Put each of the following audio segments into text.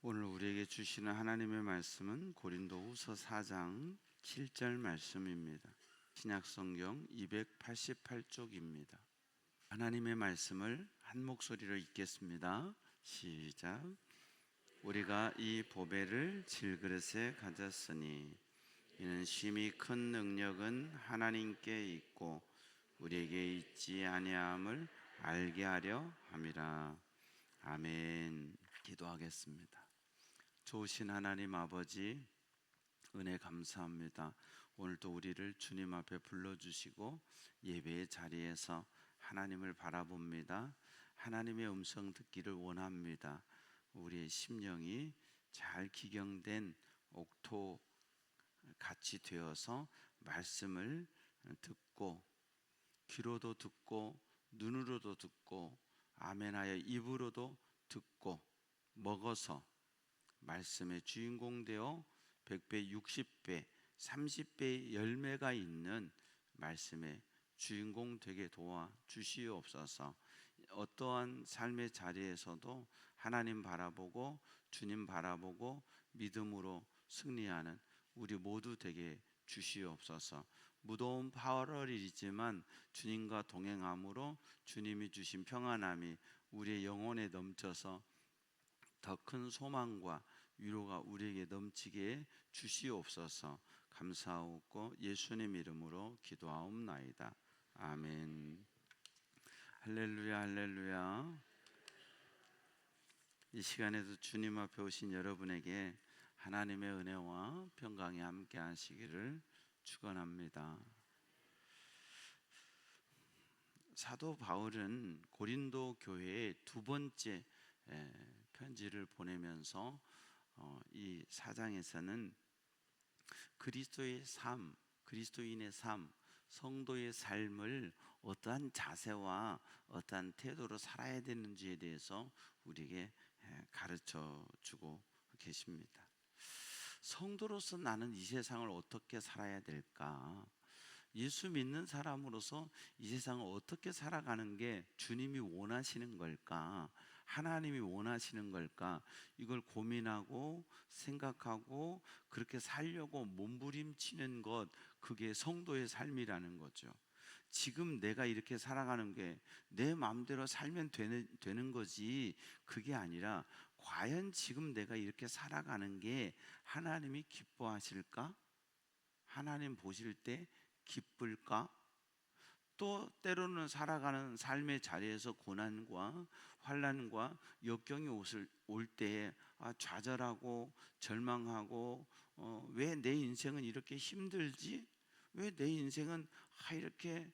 오늘 우리에게 주시는 하나님의 말씀은 고린도후서 4장 7절 말씀입니다. 신약성경 288쪽입니다. 하나님의 말씀을 한 목소리로 읽겠습니다. 시작. 우리가 이 보배를 질그릇에 가졌으니 이는 심히 큰 능력은 하나님께 있고 우리에게 있지 아니함을 알게 하려 함이라. 아멘. 기도하겠습니다. 좋으신 하나님 아버지, 은혜 감사합니다. 오늘도 우리를 주님 앞에 불러주시고 예배의 자리에서 하나님을 바라봅니다. 하나님의 음성 듣기를 원합니다. 우리의 심령이 잘 기경된 옥토 같이 되어서 말씀을 듣고 귀로도 듣고 눈으로도 듣고 아멘하여 입으로도 듣고 먹어서 말씀의 주인공 되어 100배, 60배, 30배의 열매가 있는 말씀의 주인공 되게 도와 주시옵소서. 어떠한 삶의 자리에서도 하나님 바라보고 주님 바라보고 믿음으로 승리하는 우리 모두 되게 주시옵소서. 무더운 8월이지만 주님과 동행함으로 주님이 주신 평안함이 우리의 영혼에 넘쳐서 더 큰 소망과 위로가 우리에게 넘치게 주시옵소서. 감사하고 예수님 이름으로 기도하옵나이다. 아멘. 할렐루야, 할렐루야. 이 시간에도 주님 앞에 오신 여러분에게 하나님의 은혜와 평강이 함께 하시기를 축원합니다. 사도 바울은 고린도 교회에 두 번째 편지를 보내면서 이 4장에서는 그리스도의 삶, 그리스도인의 삶, 성도의 삶을 어떠한 자세와 어떠한 태도로 살아야 되는지에 대해서 우리에게 가르쳐 주고 계십니다. 성도로서 나는 이 세상을 어떻게 살아야 될까? 예수 믿는 사람으로서 이 세상을 어떻게 살아가는 게 주님이 원하시는 걸까? 하나님이 원하시는 걸까? 이걸 고민하고 생각하고 그렇게 살려고 몸부림치는 것, 그게 성도의 삶이라는 거죠. 지금 내가 이렇게 살아가는 게 내 마음대로 살면 되는 거지, 그게 아니라 과연 지금 내가 이렇게 살아가는 게 하나님이 기뻐하실까? 하나님 보실 때 기쁠까? 또 때로는 살아가는 삶의 자리에서 고난과 환난과 역경이 올 때에 좌절하고 절망하고 왜 내 인생은 이렇게 힘들지? 왜 내 인생은 이렇게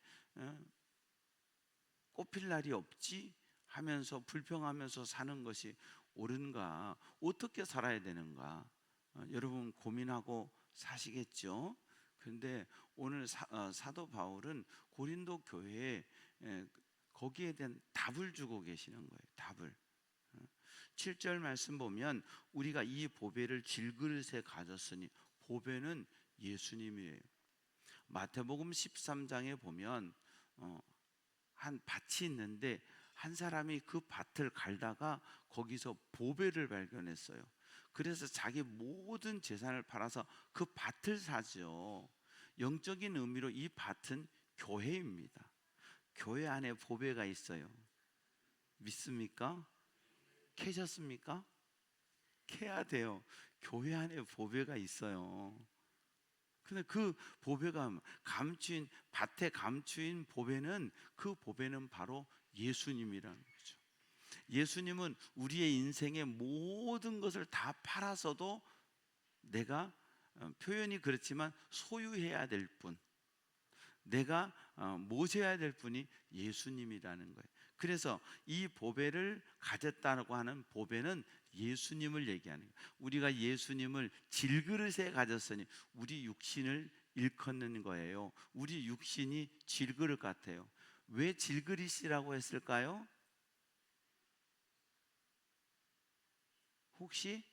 꽃필 날이 없지? 하면서 불평하면서 사는 것이 옳은가? 어떻게 살아야 되는가? 여러분 고민하고 사시겠죠? 그런데 오늘 사도 바울은 고린도 교회에 거기에 대한 답을 주고 계시는 거예요. 답을. 7절 말씀 보면 우리가 이 보배를 질그릇에 가졌으니, 보배는 예수님이에요. 마태복음 13장에 보면 한 밭이 있는데 한 사람이 그 밭을 갈다가 거기서 보배를 발견했어요. 그래서 자기 모든 재산을 팔아서 그 밭을 사죠. 영적인 의미로 이 밭은 교회입니다. 교회 안에 보배가 있어요. 믿습니까? 캐셨습니까? 캐야 돼요. 교회 안에 보배가 있어요. 근데 그 보배가 감추인, 밭에 감추인 보배는, 그 보배는 바로 예수님이라는 거죠. 예수님은 우리의 인생의 모든 것을 다 팔아서도 내가, 표현이 그렇지만 소유해야 될 분, 내가 모셔야 될 분이 예수님이라는 거예요. 그래서 이 보배를 가졌다고 하는 보배는 예수님을 얘기하는 거예요. 우리가 예수님을 질그릇에 가졌으니 우리 육신을 일컫는 거예요. 우리 육신이 질그릇 같아요. 왜 질그릇이라고 했을까요? 혹시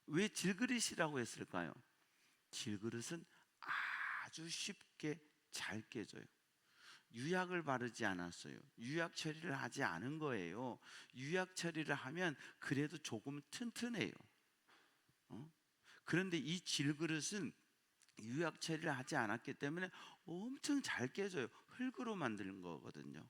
왜 질그릇이라고 했을까요? 질그릇은 아주 쉽게 잘 깨져요. 유약을 바르지 않았어요. 유약 처리를 하지 않은 거예요. 유약 처리를 하면 그래도 조금 튼튼해요. 어? 그런데 이 질그릇은 유약 처리를 하지 않았기 때문에 엄청 잘 깨져요. 흙으로 만든 거거든요.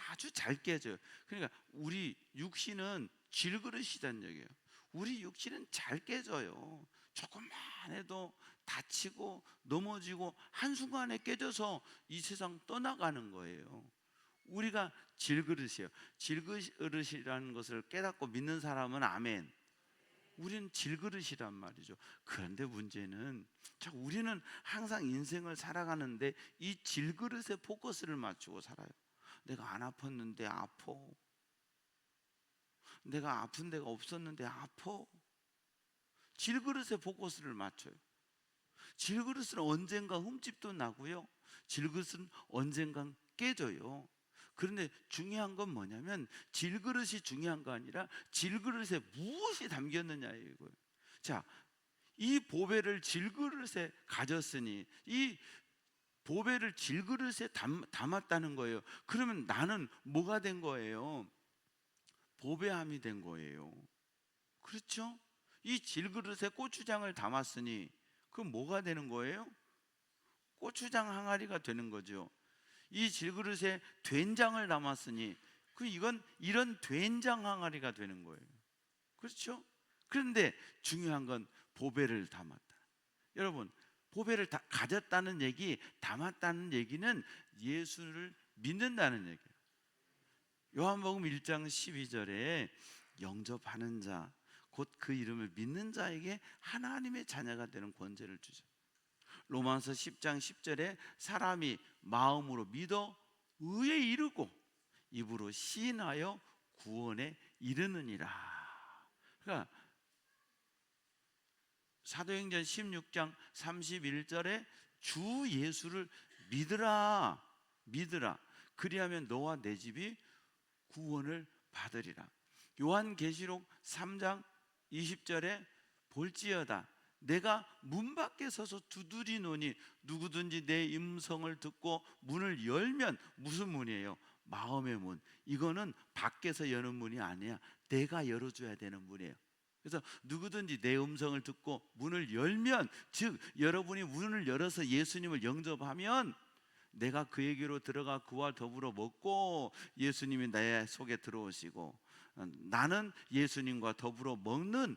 아주 잘 깨져요. 그러니까 우리 육신은 질그릇이란 얘기예요. 우리 육신은 잘 깨져요. 조금만 해도 다치고 넘어지고 한순간에 깨져서 이 세상 떠나가는 거예요. 우리가 질그릇이에요. 질그릇이라는 것을 깨닫고 믿는 사람은 아멘. 우리는 질그릇이란 말이죠. 그런데 문제는 우리는 항상 인생을 살아가는데 이 질그릇에 포커스를 맞추고 살아요. 내가 안 아팠는데 아파. 내가 아픈 데가 없었는데 아파. 질그릇에 포커스를 맞춰요. 질그릇은 언젠가 흠집도 나고요. 질그릇은 언젠가 깨져요. 그런데 중요한 건 뭐냐면 질그릇이 중요한 거 아니라 질그릇에 무엇이 담겼느냐예요. 자, 이 보배를 질그릇에 가졌으니 이 보배를 질그릇에 담았다는 거예요. 그러면 나는 뭐가 된 거예요? 보배함이 된 거예요. 그렇죠? 이 질그릇에 고추장을 담았으니 그럼 뭐가 되는 거예요? 고추장 항아리가 되는 거죠. 이 질그릇에 된장을 담았으니 이건 이런 된장 항아리가 되는 거예요. 그렇죠? 그런데 중요한 건 보배를 담았다. 여러분, 보배를 가졌다는 얘기, 담았다는 얘기는 예수를 믿는다는 얘기예요. 요한복음 1장 12절에 영접하는 자, 곧 그 이름을 믿는 자에게 하나님의 자녀가 되는 권세를 주죠. 로마서 10장 10절에 사람이 마음으로 믿어 의에 이르고 입으로 시인하여 구원에 이르느니라. 그러니까 사도행전 16장 31절에 주 예수를 믿으라, 믿으라. 그리하면 너와 내 집이 구원을 받으리라. 요한계시록 3장 20절에 볼지어다 내가 문 밖에 서서 두드리노니 누구든지 내 음성을 듣고 문을 열면, 무슨 문이에요? 마음의 문. 이거는 밖에서 여는 문이 아니야. 내가 열어줘야 되는 문이에요. 그래서 누구든지 내 음성을 듣고 문을 열면, 즉 여러분이 문을 열어서 예수님을 영접하면 내가 그에게로 들어가 그와 더불어 먹고 예수님이 내 속에 들어오시고 나는 예수님과 더불어 먹는,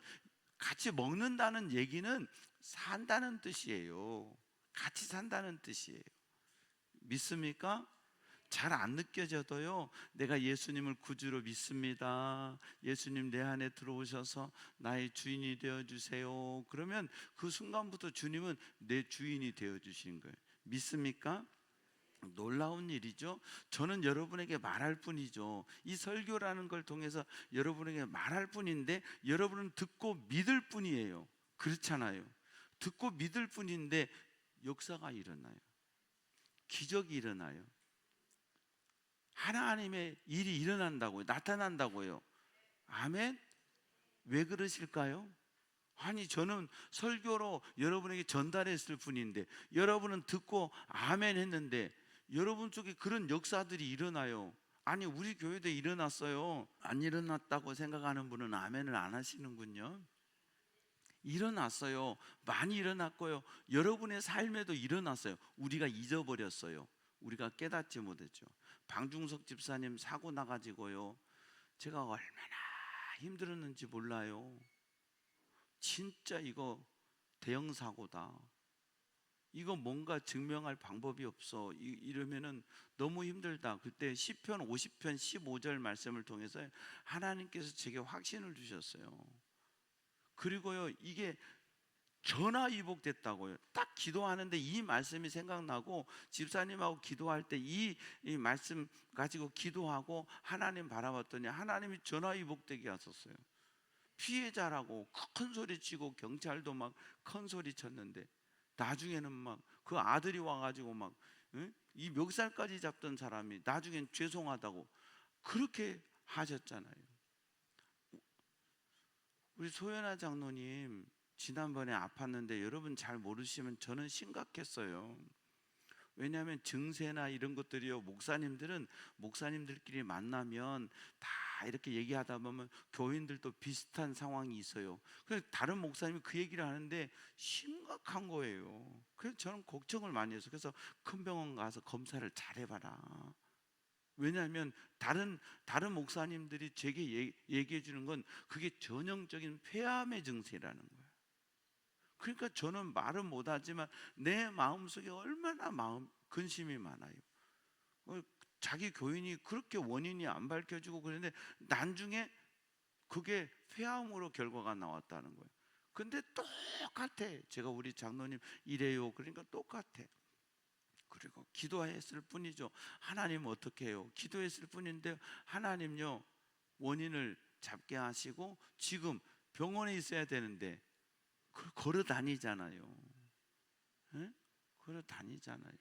같이 먹는다는 얘기는 산다는 뜻이에요. 같이 산다는 뜻이에요. 믿습니까? 잘 안 느껴져도요, 내가 예수님을 구주로 믿습니다, 예수님 내 안에 들어오셔서 나의 주인이 되어주세요, 그러면 그 순간부터 주님은 내 주인이 되어주신 거예요. 믿습니까? 놀라운 일이죠. 저는 여러분에게 말할 뿐이죠. 이 설교라는 걸 통해서 여러분에게 말할 뿐인데 여러분은 듣고 믿을 뿐이에요. 그렇잖아요. 듣고 믿을 뿐인데 역사가 일어나요. 기적이 일어나요. 하나님의 일이 일어난다고요. 나타난다고요. 아멘? 왜 그러실까요? 아니, 저는 설교로 여러분에게 전달했을 뿐인데 여러분은 듣고 아멘 했는데 여러분 쪽에 그런 역사들이 일어나요. 아니, 우리 교회도 일어났어요. 안 일어났다고 생각하는 분은 아멘을 안 하시는군요. 일어났어요. 많이 일어났고요. 여러분의 삶에도 일어났어요. 우리가 잊어버렸어요. 우리가 깨닫지 못했죠. 방중석 집사님 사고 나가지고요, 제가 얼마나 힘들었는지 몰라요. 진짜 이거 대형 사고다. 이거 뭔가 증명할 방법이 없어. 이러면은 너무 힘들다. 그때 시편 50편 15절 말씀을 통해서 하나님께서 제게 확신을 주셨어요. 그리고요, 이게 전화위복됐다고요. 딱 기도하는데 이 말씀이 생각나고 집사님하고 기도할 때 이 말씀 가지고 기도하고 하나님 바라봤더니 하나님이 전화위복되게 하셨어요. 피해자라고 큰 소리 치고 경찰도 막 큰 소리 쳤는데 나중에는 막 그 아들이 와가지고 막 이 멱살까지 잡던 사람이 나중엔 죄송하다고 그렇게 하셨잖아요. 우리 소연아 장로님 지난번에 아팠는데 여러분 잘 모르시면 저는 심각했어요. 왜냐하면 증세나 이런 것들이요, 목사님들끼리 만나면 다 이렇게 얘기하다 보면 교인들도 비슷한 상황이 있어요. 그래서 다른 목사님이 그 얘기를 하는데 심각한 거예요. 그래서 저는 걱정을 많이 했어요. 그래서 큰 병원 가서 검사를 잘 해봐라. 왜냐하면 다른 목사님들이 제게 얘기해 주는 건 그게 전형적인 폐암의 증세라는 거예요. 그러니까 저는 말은 못하지만 내 마음속에 얼마나 근심이 많아요. 자기 교인이 그렇게 원인이 안 밝혀지고 그런데 나중에 그게 폐암으로 결과가 나왔다는 거예요. 근데 똑같아. 제가 우리 장로님 이래요. 그러니까 똑같아. 그리고 기도했을 뿐이죠. 하나님 어떻게 해요? 기도했을 뿐인데 하나님요, 원인을 잡게 하시고 지금 병원에 있어야 되는데 걸어 다니잖아요. 예? 걸어 다니잖아요.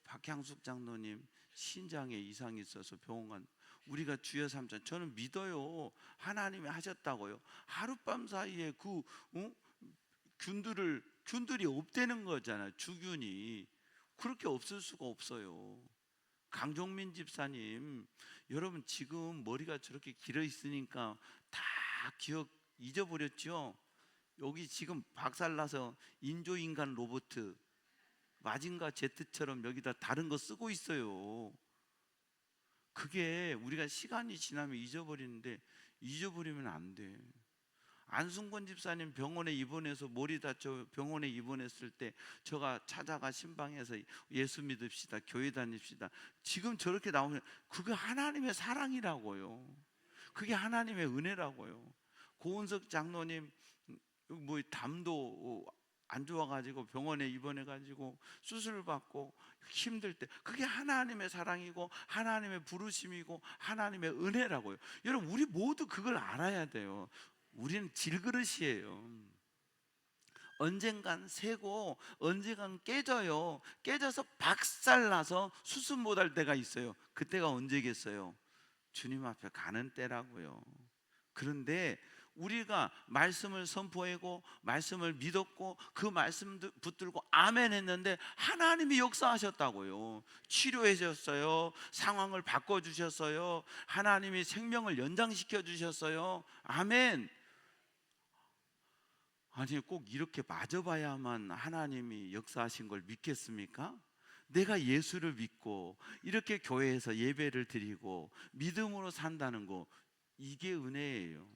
박향숙 장로님 신장에 이상이 있어서 병원 간, 우리가 주여 삼천, 저는 믿어요. 하나님이 하셨다고요. 하룻밤 사이에 균들이 없대는 거잖아요. 주균이 그렇게 없을 수가 없어요. 강종민 집사님, 여러분 지금 머리가 저렇게 길어 있으니까 다 기억 잊어버렸죠. 여기 지금 박살나서 인조인간 로봇 마징가 제트처럼 여기다 다른 거 쓰고 있어요. 그게 우리가 시간이 지나면 잊어버리는데 잊어버리면 안 돼. 안승권 집사님 병원에 입원해서 머리 다쳐 병원에 입원했을 때 제가 찾아가 신방에서 예수 믿읍시다, 교회 다닙시다. 지금 저렇게 나오면 그게 하나님의 사랑이라고요. 그게 하나님의 은혜라고요. 고은석 장로님 뭐 담도 안 좋아가지고 병원에 입원해가지고 수술을 받고 힘들 때 그게 하나님의 사랑이고 하나님의 부르심이고 하나님의 은혜라고요. 여러분 우리 모두 그걸 알아야 돼요. 우리는 질그릇이에요. 언젠간 새고 언젠간 깨져요. 깨져서 박살나서 수습 못할 때가 있어요. 그때가 언제겠어요? 주님 앞에 가는 때라고요. 그런데 우리가 말씀을 선포하고 말씀을 믿었고 그 말씀 붙들고 아멘 했는데 하나님이 역사하셨다고요. 치료해 주셨어요. 상황을 바꿔주셨어요. 하나님이 생명을 연장시켜 주셨어요. 아멘. 아니 꼭 이렇게 맞아봐야만 하나님이 역사하신 걸 믿겠습니까? 내가 예수를 믿고 이렇게 교회에서 예배를 드리고 믿음으로 산다는 거, 이게 은혜예요.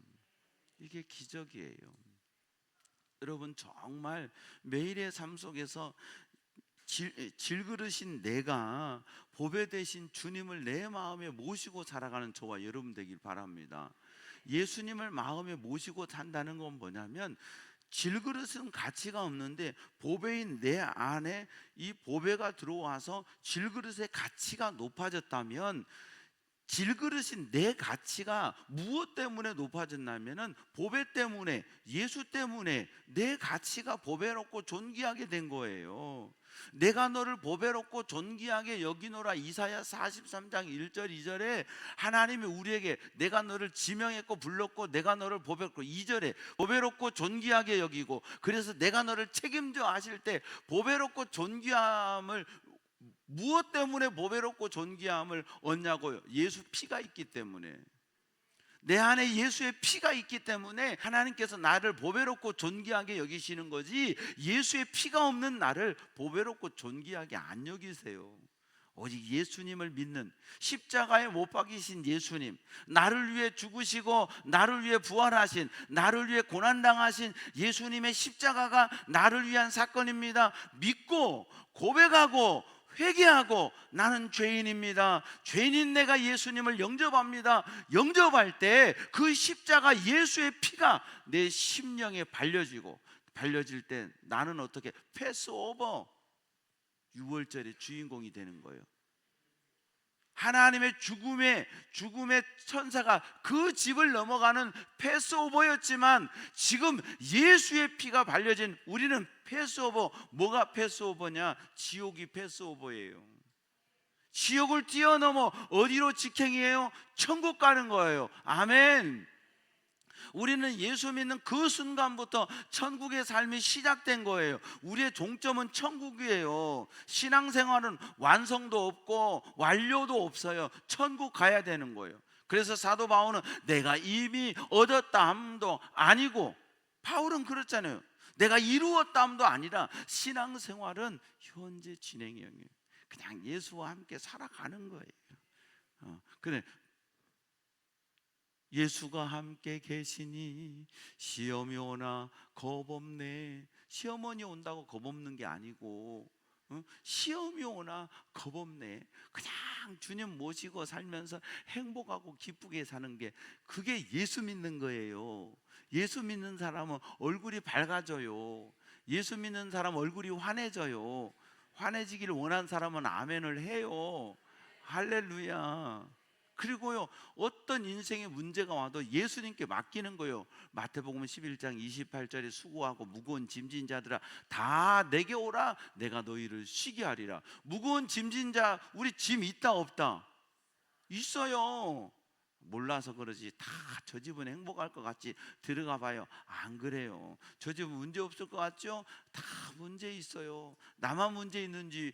이게 기적이에요. 여러분 정말 매일의 삶 속에서 질그릇인 내가 보배 되신 주님을 내 마음에 모시고 살아가는 저와 여러분 되길 바랍니다. 예수님을 마음에 모시고 산다는 건 뭐냐면, 질그릇은 가치가 없는데 보배인 내 안에 이 보배가 들어와서 질그릇의 가치가 높아졌다면, 질그릇인 내 가치가 무엇 때문에 높아졌냐면은 보배 때문에, 예수 때문에 내 가치가 보배롭고 존귀하게 된 거예요. 내가 너를 보배롭고 존귀하게 여기노라. 이사야 43장 1절 2절에 하나님이 우리에게 내가 너를 지명했고 불렀고 내가 너를 보배롭고, 2절에 보배롭고 존귀하게 여기고, 그래서 내가 너를 책임져 하실 때 보배롭고 존귀함을, 무엇 때문에 보배롭고 존귀함을 얻냐고요? 예수 피가 있기 때문에. 내 안에 예수의 피가 있기 때문에 하나님께서 나를 보배롭고 존귀하게 여기시는 거지, 예수의 피가 없는 나를 보배롭고 존귀하게 안 여기세요. 오직 예수님을 믿는, 십자가에 못 박이신 예수님, 나를 위해 죽으시고 나를 위해 부활하신, 나를 위해 고난당하신 예수님의 십자가가 나를 위한 사건입니다. 믿고 고백하고 회개하고 나는 죄인입니다, 죄인인 내가 예수님을 영접합니다. 영접할 때 그 십자가 예수의 피가 내 심령에 발려질 때 나는 어떻게 패스오버, 6월절의 주인공이 되는 거예요. 하나님의 죽음의 천사가 그 집을 넘어가는 패스오버였지만 지금 예수의 피가 발려진 우리는 패스오버. 뭐가 패스오버냐? 지옥이 패스오버예요. 지옥을 뛰어넘어 어디로 직행이에요? 천국 가는 거예요. 아멘. 우리는 예수 믿는 그 순간부터 천국의 삶이 시작된 거예요. 우리의 종점은 천국이에요. 신앙생활은 완성도 없고 완료도 없어요. 천국 가야 되는 거예요. 그래서 사도 바울은 내가 이미 얻었다 함도 아니고, 바울은 그렇잖아요. 내가 이루었다 함도 아니라 신앙생활은 현재 진행형이에요. 그냥 예수와 함께 살아가는 거예요. 근데 예수가 함께 계시니 시험이 오나 겁없네. 시어머니 온다고 겁없는 게 아니고, 시험이 오나 겁없네. 그냥 주님 모시고 살면서 행복하고 기쁘게 사는 게, 그게 예수 믿는 거예요. 예수 믿는 사람은 얼굴이 밝아져요. 예수 믿는 사람 얼굴이 환해져요. 환해지기를 원하는 사람은 아멘을 해요. 할렐루야. 그리고요, 어떤 인생의 문제가 와도 예수님께 맡기는 거예요. 마태복음 11장 28절에 수고하고 무거운 짐진 자들아 다 내게 오라, 내가 너희를 쉬게 하리라. 무거운 짐진 자, 우리 짐 있다 없다? 있어요. 몰라서 그러지. 다 저 집은 행복할 것 같지 들어가 봐요. 안 그래요. 저 집은 문제 없을 것 같죠? 다 문제 있어요. 나만 문제 있는지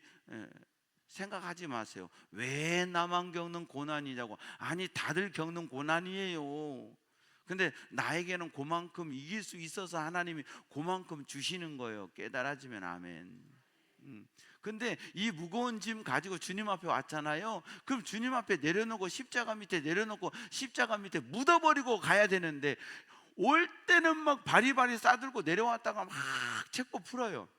생각하지 마세요. 왜 나만 겪는 고난이냐고. 아니, 다들 겪는 고난이에요. 근데 나에게는 그만큼 이길 수 있어서 하나님이 그만큼 주시는 거예요. 깨달아지면 아멘. 근데 이 무거운 짐 가지고 주님 앞에 왔잖아요. 그럼 주님 앞에 내려놓고 십자가 밑에 내려놓고 십자가 밑에 묻어버리고 가야 되는데, 올 때는 막 바리바리 싸들고 내려왔다가 막 책보 풀어요.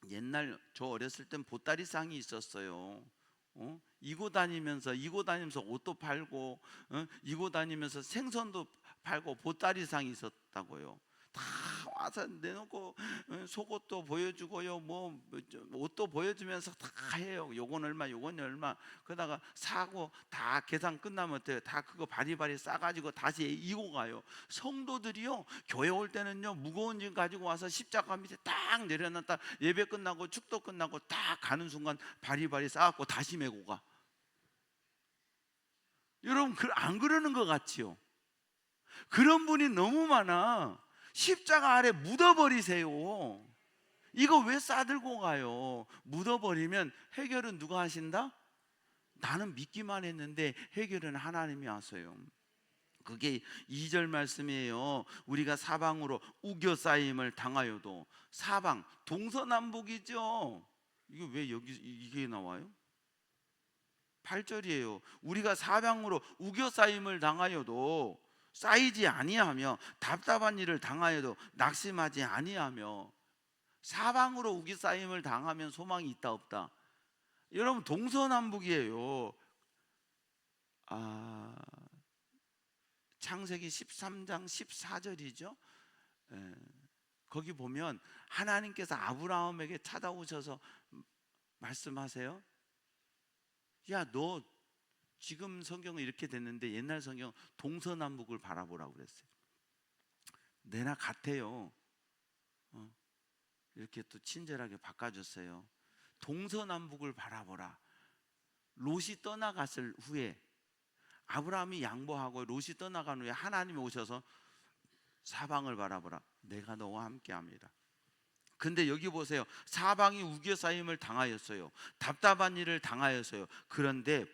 옛날 저 어렸을 땐 보따리상이 있었어요. 이고 다니면서 옷도 팔고, 이고 다니면서 생선도 팔고 보따리상이 있었다고요. 다 와서 내놓고 속옷도 보여주고요, 뭐 옷도 보여주면서 다 해요. 요건 얼마, 요건 얼마. 그러다가 사고 다 계산 끝나면 다 그거 바리바리 싸가지고 다시 이고 가요. 성도들이요, 교회 올 때는요 무거운 짐 가지고 와서 십자가 밑에 딱 내려놨다 예배 끝나고 축도 끝나고 딱 가는 순간 바리바리 싸갖고 다시 메고 가. 여러분, 안 그러는 것 같지요? 그런 분이 너무 많아. 십자가 아래 묻어버리세요. 이거 왜 싸들고 가요? 묻어버리면 해결은 누가 하신다? 나는 믿기만 했는데 해결은 하나님이 하세요. 그게 2절 말씀이에요. 우리가 사방으로 우겨싸임을 당하여도. 사방, 동서남북이죠. 이거 왜 여기 이게 나와요? 8절이에요. 우리가 사방으로 우겨싸임을 당하여도 쌓이지 아니하며, 답답한 일을 당하여도 낙심하지 아니하며. 사방으로 우겨싸임을 당하면 소망이 있다 없다? 여러분, 동서남북이에요. 창세기 13장 14절이죠. 거기 보면 하나님께서 아브라함에게 찾아오셔서 말씀하세요. 야, 너 지금 성경은 이렇게 됐는데 옛날 성경 동서남북을 바라보라고 그랬어요. 내나 같아요. 이렇게 또 친절하게 바꿔줬어요. 동서남북을 바라보라. 롯이 떠나갔을 후에, 아브라함이 양보하고 롯이 떠나간 후에 하나님이 오셔서 사방을 바라보라. 내가 너와 함께합니다. 근데 여기 보세요. 사방이 우겨싸임을 당하였어요. 답답한 일을 당하였어요. 그런데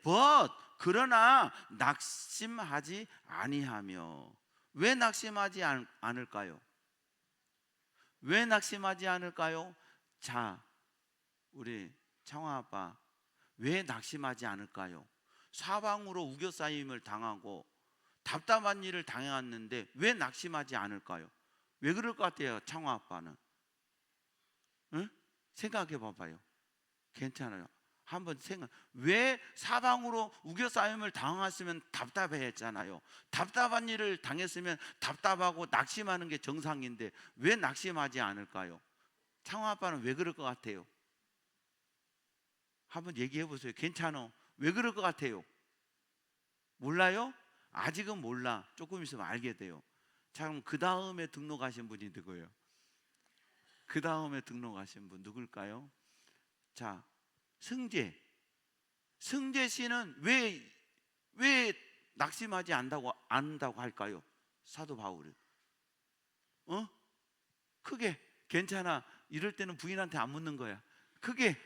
그러나 낙심하지 아니하며. 왜 낙심하지 않을까요? 왜 낙심하지 않을까요? 자, 우리 창화 아빠, 왜 낙심하지 않을까요? 사방으로 우겨싸임을 당하고 답답한 일을 당해왔는데 왜 낙심하지 않을까요? 왜 그럴 것 같아요, 창화 아빠는? 응? 생각해 봐봐요. 괜찮아요. 한번 왜 사방으로 우겨싸임을 당했으면 답답해했잖아요. 답답한 일을 당했으면 답답하고 낙심하는 게 정상인데 왜 낙심하지 않을까요? 창화 아빠는 왜 그럴 것 같아요? 한번 얘기해 보세요. 괜찮아. 왜 그럴 것 같아요? 몰라요? 아직은 몰라. 조금 있으면 알게 돼요. 자, 그럼 그 다음에 등록하신 분이 누구예요? 그 다음에 등록하신 분 누굴까요? 자, 승재 씨는 왜 낙심하지 않는다고 할까요? 사도 바울이. 크게. 괜찮아. 이럴 때는 부인한테 안 묻는 거야. 크게.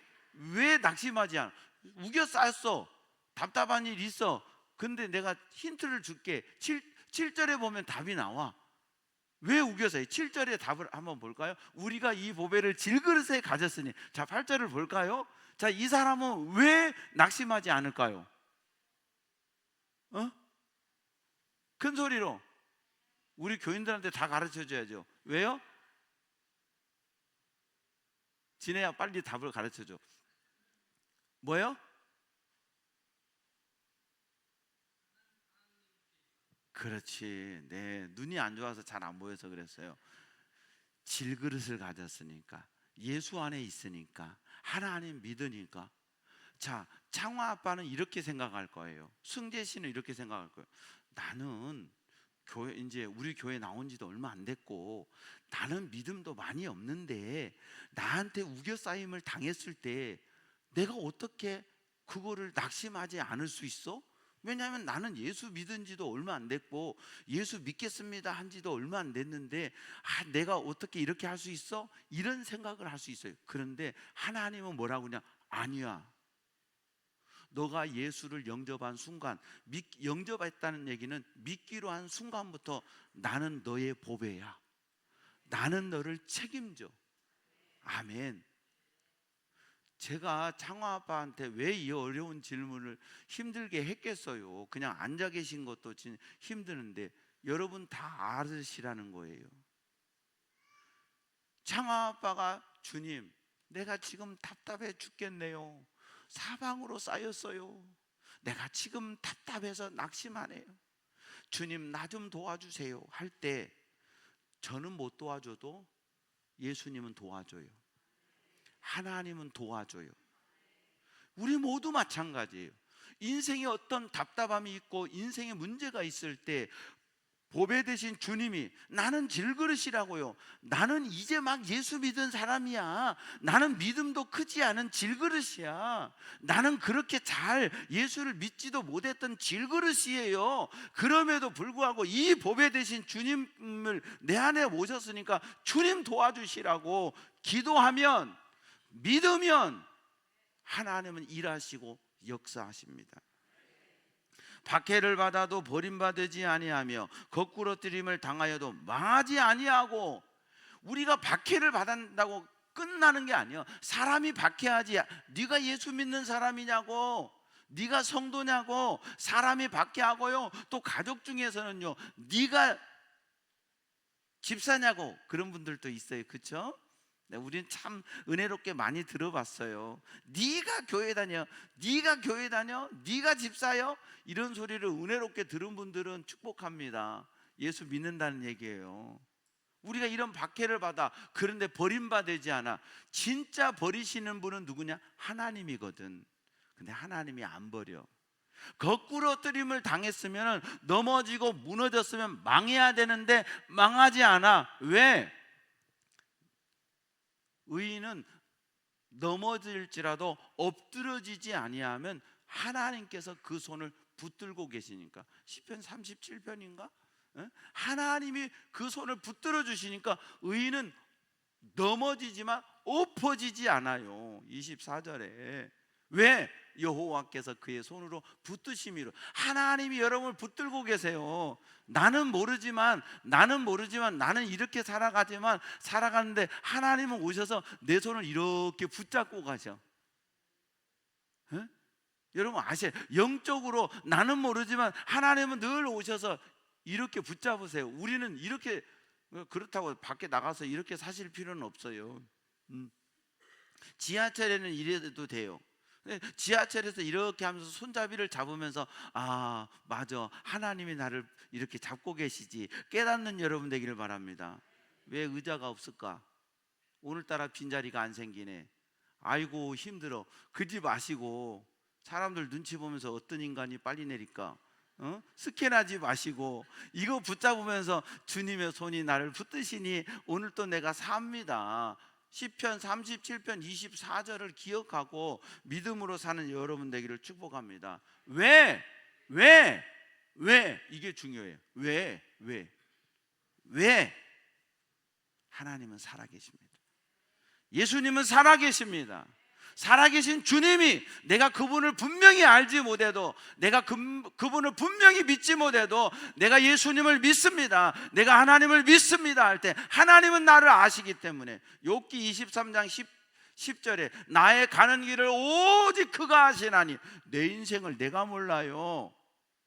왜 낙심하지 않아? 우겨 쌓였어. 답답한 일 있어. 근데 내가 힌트를 줄게. 7절에 보면 답이 나와. 왜 우겨서요? 7절의 답을 한번 볼까요? 우리가 이 보배를 질그릇에 가졌으니. 자, 8절을 볼까요? 자, 이 사람은 왜 낙심하지 않을까요? 큰 소리로. 우리 교인들한테 다 가르쳐 줘야죠. 왜요? 진혜야, 빨리 답을 가르쳐 줘. 뭐요? 그렇지. 네, 눈이 안 좋아서 잘 안 보여서 그랬어요. 질그릇을 가졌으니까, 예수 안에 있으니까, 하나님 믿으니까. 자, 창화 아빠는 이렇게 생각할 거예요. 승재 씨는 이렇게 생각할 거예요. 나는 교회, 이제 우리 교회 나온 지도 얼마 안 됐고, 나는 믿음도 많이 없는데 나한테 우겨싸임을 당했을 때 내가 어떻게 그거를 낙심하지 않을 수 있어? 왜냐하면 나는 예수 믿은 지도 얼마 안 됐고, 예수 믿겠습니다 한 지도 얼마 안 됐는데, 내가 어떻게 이렇게 할 수 있어? 이런 생각을 할 수 있어요. 그런데 하나님은 뭐라고 하냐? 아니야. 너가 예수를 영접한 순간, 영접했다는 얘기는 믿기로 한 순간부터 나는 너의 보배야. 나는 너를 책임져. 아멘. 제가 창화 아빠한테 왜 이 어려운 질문을 힘들게 했겠어요? 그냥 앉아 계신 것도 힘드는데 여러분 다 알으시라는 거예요. 창화 아빠가 주님, 내가 지금 답답해 죽겠네요. 사방으로 쌓였어요. 내가 지금 답답해서 낙심하네요. 주님, 나 좀 도와주세요 할 때 저는 못 도와줘도 예수님은 도와줘요. 하나님은 도와줘요. 우리 모두 마찬가지예요. 인생에 어떤 답답함이 있고 인생에 문제가 있을 때 보배 되신 주님이, 나는 질그릇이라고요. 나는 이제 막 예수 믿은 사람이야. 나는 믿음도 크지 않은 질그릇이야. 나는 그렇게 잘 예수를 믿지도 못했던 질그릇이에요. 그럼에도 불구하고 이 보배 되신 주님을 내 안에 모셨으니까 주님 도와주시라고 기도하면, 믿으면 하나님은 일하시고 역사하십니다. 박해를 받아도 버림받지 아니하며 거꾸로 뜨림을 당하여도 망하지 아니하고. 우리가 박해를 받는다고 끝나는 게 아니에요. 사람이 박해하지. 네가 예수 믿는 사람이냐고, 네가 성도냐고 사람이 박해하고요. 또 가족 중에서는요, 네가 집사냐고 그런 분들도 있어요. 그렇죠? 네, 우리는 참 은혜롭게 많이 들어봤어요. 네가 교회 다녀, 네가 교회 다녀, 네가 집사요, 이런 소리를 은혜롭게 들은 분들은 축복합니다. 예수 믿는다는 얘기예요. 우리가 이런 박해를 받아, 그런데 버림받지 않아. 진짜 버리시는 분은 누구냐? 하나님이거든. 근데 하나님이 안 버려. 거꾸로 뜨림을 당했으면, 넘어지고 무너졌으면 망해야 되는데 망하지 않아. 왜? 의인은 넘어질지라도 엎드러지지 아니하면 하나님께서 그 손을 붙들고 계시니까. 시편 37편인가? 하나님이 그 손을 붙들어 주시니까 의인은 넘어지지만 엎어지지 않아요. 24절에 왜? 여호와께서 그의 손으로 붙드심이로. 하나님이 여러분을 붙들고 계세요. 나는 모르지만 나는 이렇게 살아가는데 하나님은 오셔서 내 손을 이렇게 붙잡고 가셔. 에? 여러분 아세요? 영적으로 나는 모르지만 하나님은 늘 오셔서 이렇게 붙잡으세요. 우리는 이렇게, 그렇다고 밖에 나가서 이렇게 사실 필요는 없어요. 지하철에는 이래도 돼요. 지하철에서 이렇게 하면서 손잡이를 잡으면서, 아 맞아, 하나님이 나를 이렇게 잡고 계시지, 깨닫는 여러분 되기를 바랍니다. 왜 의자가 없을까? 오늘따라 빈자리가 안 생기네. 아이고 힘들어. 그러지 마시고, 사람들 눈치 보면서 어떤 인간이 빨리 내릴까? 스캔하지 마시고 이거 붙잡으면서 주님의 손이 나를 붙드시니 오늘 또 내가 삽니다. 시편 37편 24절을 기억하고 믿음으로 사는 여러분 되기를 축복합니다. 왜? 이게 중요해요. 왜? 왜? 하나님은 살아계십니다. 예수님은 살아계십니다. 살아계신 주님이 내가 그분을 분명히 알지 못해도, 내가 그분을 분명히 믿지 못해도 내가 예수님을 믿습니다, 내가 하나님을 믿습니다 할 때 하나님은 나를 아시기 때문에 욥기 23장 10절에 나의 가는 길을 오직 그가 아시나니, 내 인생을 내가 몰라요.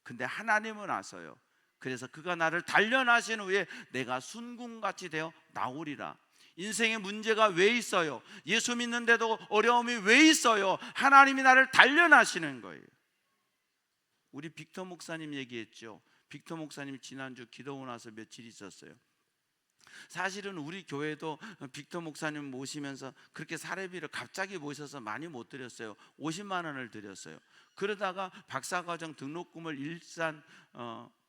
근데 하나님은 아세요. 그래서 그가 나를 단련하신 후에 내가 순금같이 되어 나오리라. 인생에 문제가 왜 있어요? 예수 믿는데도 어려움이 왜 있어요? 하나님이 나를 단련하시는 거예요. 우리 빅터 목사님 얘기했죠. 빅터 목사님이 지난주 기도하고 나서 며칠 있었어요. 사실은 우리 교회도 빅터 목사님 모시면서 그렇게 사례비를 갑자기 모셔서 많이 못 드렸어요. 50만 원을 드렸어요. 그러다가 박사과정 등록금을 일산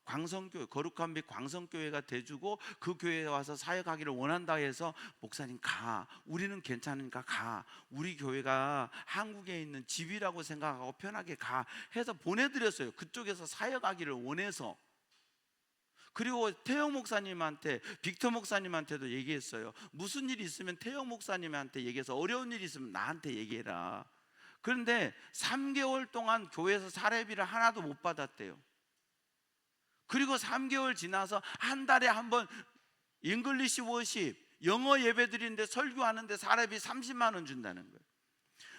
광성교회, 거룩한 빛 광성교회가 대주고 그 교회에 와서 사역하기를 원한다 해서, 목사님 가, 우리는 괜찮으니까 가, 우리 교회가 한국에 있는 집이라고 생각하고 편하게 가 해서 보내드렸어요. 그쪽에서 사역하기를 원해서. 그리고 태영 목사님한테, 빅터 목사님한테도 얘기했어요. 무슨 일 있으면 태영 목사님한테 얘기해서, 어려운 일 있으면 나한테 얘기해라. 그런데 3개월 동안 교회에서 사례비를 하나도 못 받았대요. 그리고 3개월 지나서 한 달에 한 번 잉글리시 워십, 영어 예배 드리는데 설교하는데 사례비 30만 원 준다는 거예요.